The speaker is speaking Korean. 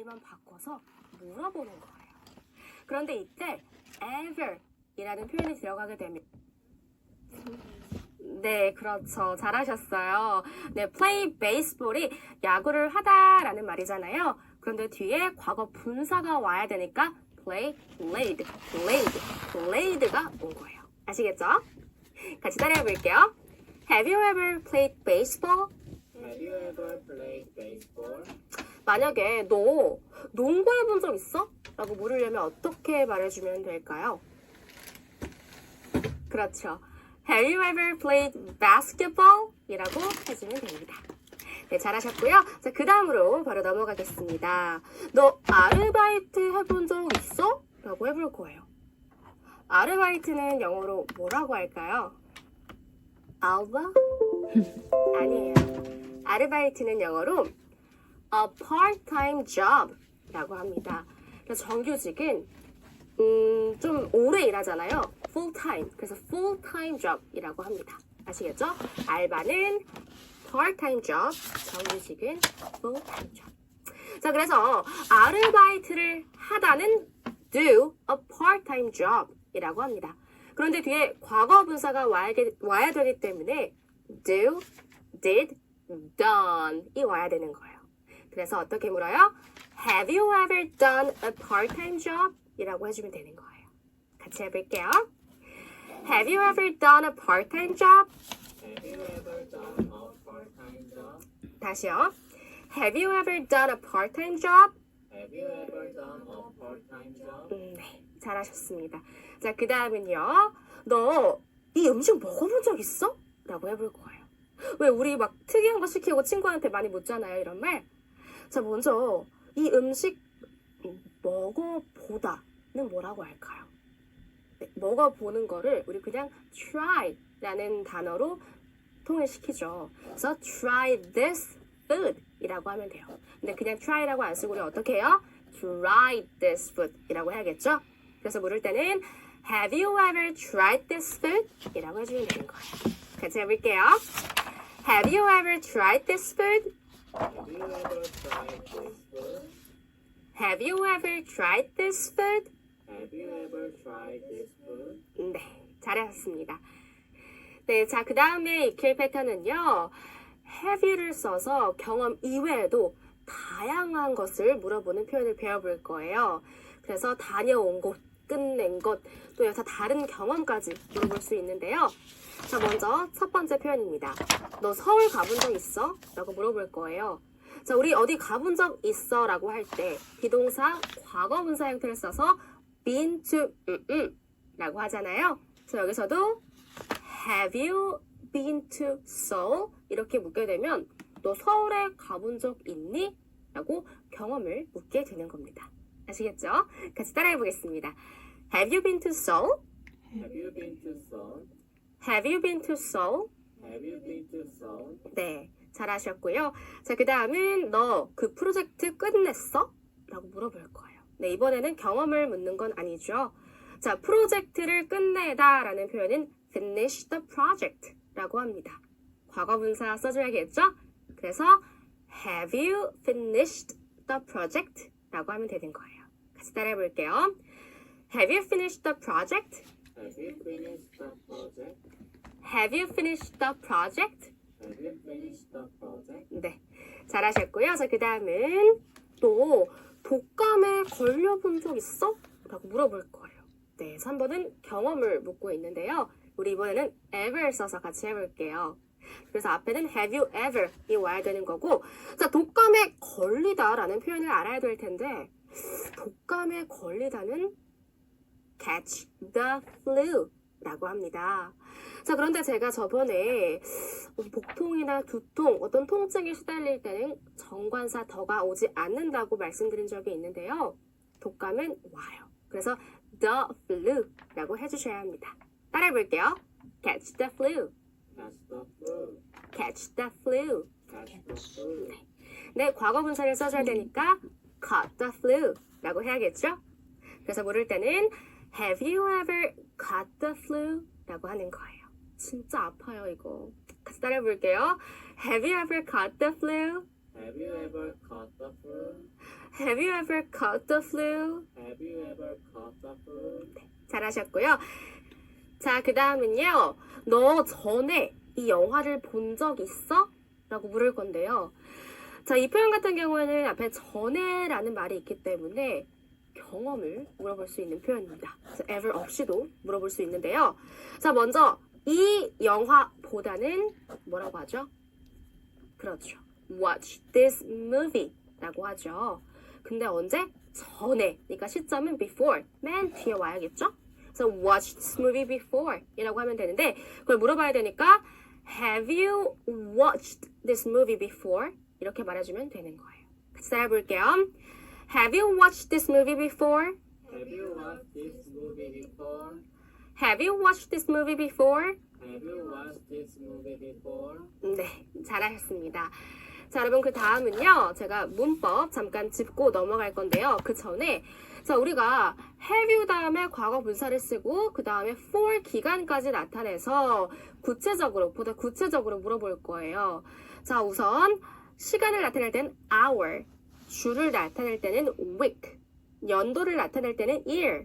머리만 바꿔서 물어보는 거예요. 그런데 이때 ever 이라는 표현이 들어가게 되면 네, 그렇죠. 잘하셨어요. 네, play baseball이 야구를 하다라는 말이잖아요. 그런데 뒤에 과거 분사가 와야 되니까 played가 온 거예요. 아시겠죠? 같이 따라해 볼게요. Have you ever played baseball? Have you ever played baseball? 만약에 너 농구해 본 적 있어? 라고 물으려면 어떻게 말해주면 될까요? 그렇죠. Have you ever played basketball? 이라고 해주면 됩니다. 네, 잘하셨고요. 자, 그 다음으로 바로 넘어가겠습니다. 너 아르바이트 해본 적 있어? 라고 해볼 거예요. 아르바이트는 영어로 뭐라고 할까요? 알바? 아니에요. 아르바이트는 영어로 a part-time job 라고 합니다. 그래서 정규직은 좀 오래 일하잖아요. full-time. 그래서 full-time job이라고 합니다. 아시겠죠? 알바는 part-time job, 정규직은 full-time job. 자, 그래서 아르바이트를 하다는 do a part-time job이라고 합니다. 그런데 뒤에 과거 분사가 와야 되기 때문에 do, did, done이 와야 되는 거예요. 그래서 어떻게 물어요? Have you ever done a part-time job? 이라고 해주면 되는 거예요. 같이 해볼게요. Have you ever done a part-time job? Have you ever done a part-time job? 다시요. Have you ever done a part-time job? Have you ever done a part-time job? 네, 잘하셨습니다. 자, 그 다음은요. 너 이 음식 먹어본 적 있어? 라고 해볼 거예요. 왜 우리 막 특이한 거 시키고 친구한테 많이 묻잖아요. 이런 말. 자, 먼저 이 음식 먹어보다는 뭐라고 할까요? 네, 먹어보는 거를 우리 그냥 try라는 단어로 통일시키죠. 그래서 try this food 이라고 하면 돼요. 근데 그냥 try라고 안 쓰고 우리 어떻게 해요? try this food 이라고 해야겠죠? 그래서 물을 때는 Have you ever tried this food? 이라고 해주면 되는 거예요. 같이 해볼게요. Have you ever tried this food? Have you ever tried this food? Have you ever tried this food? Have you ever tried this food? 네, 잘하셨습니다. 네, 자, 그 다음에 익힐 패턴은요. Have you를 써서 경험 이외에도 다양한 것을 물어보는 표현을 배워볼 거예요. 그래서 다녀온 곳, 끝낸 것, 또 여기서 다른 경험까지 물어볼 수 있는데요. 자, 먼저 첫 번째 표현입니다. 너 서울 가본 적 있어? 라고 물어볼 거예요. 자, 우리 어디 가본 적 있어? 라고 할 때 비동사 과거 분사 형태를 써서 been to 라고 하잖아요. 그래서 여기서도 Have you been to Seoul? 이렇게 묻게 되면 너 서울에 가본 적 있니? 라고 경험을 묻게 되는 겁니다. 아시겠죠? 같이 따라해 보겠습니다. Have you been to Seoul? Have you been to Seoul? Have you been to Seoul? Have you been to Seoul? 네, 잘하셨고요. 자, 그 다음은 너 그 프로젝트 끝냈어? 라고 물어볼 거예요. 네, 이번에는 경험을 묻는 건 아니죠. 자, 프로젝트를 끝내다 라는 표현은 finish the project 라고 합니다. 과거 분사 써줘야겠죠? 그래서 Have you finished the project? 라고 하면 되는 거예요. 같이 따라해 볼게요. Have you finished the project? Have you finished the project? Have you finished the project? Have you finished the project? 네, 잘하셨고요. 자, 그 다음은 또 독감에 걸려본 적 있어? 라고 물어볼 거예요. 네, 3번은 경험을 묻고 있는데요. 우리 이번에는 ever 써서 같이 해볼게요. 그래서 앞에는 have you ever이 와야 되는 거고, 자, 독감에 걸리다 라는 표현을 알아야 될 텐데, 독감에 걸리다는 catch the flu 라고 합니다. 자, 그런데 제가 저번에 복통이나 두통, 어떤 통증에 시달릴 때는 정관사 더가 오지 않는다고 말씀드린 적이 있는데요. 독감은 와요. 그래서 the flu 라고 해주셔야 합니다. 따라해 볼게요. catch the flu. Catch the flu. catch the flu. Catch the flu. 네, 과거 분사를 써줘야 되니까 caught the flu 라고 해야겠죠? 그래서 물을 때는 Have you ever caught the flu? 라고 하는 거예요. 진짜 아파요, 이거. 같이 따라해 볼게요. Have you ever caught the flu? Have you ever caught the flu? Have you ever caught the flu? Have you ever caught the flu? 잘하셨고요. 자, 그 다음은요. 너 전에 이 영화를 본 적 있어? 라고 물을 건데요. 자, 이 표현 같은 경우에는 앞에 전에라는 말이 있기 때문에 경험을 물어볼 수 있는 표현입니다. 그래서 ever 없이도 물어볼 수 있는데요. 자, 먼저 이 영화보다는 뭐라고 하죠? 그렇죠. Watch this movie 라고 하죠. 근데 언제? 전에. 그러니까 시점은 before. 맨 뒤에 와야겠죠? 그래서 watch this movie before 이라고 하면 되는데 그걸 물어봐야 되니까 Have you watched this movie before? 이렇게 말해주면 되는 거예요. 같이 따라해볼게요. Have you watched this movie before? Have you watched this movie before? Have you watched this movie before? Have you watched this movie before? 네, 잘하셨습니다. 자, 여러분 그 다음은요. 제가 문법 잠깐 짚고 넘어갈 건데요. 그 전에 자, 우리가 have you 다음에 과거 분사를 쓰고 그 다음에 for 기간까지 나타내서 보다 구체적으로 물어볼 거예요. 자, 우선 시간을 나타낼 때는 hour, 주를 나타낼 때는 week, 연도를 나타낼 때는 year,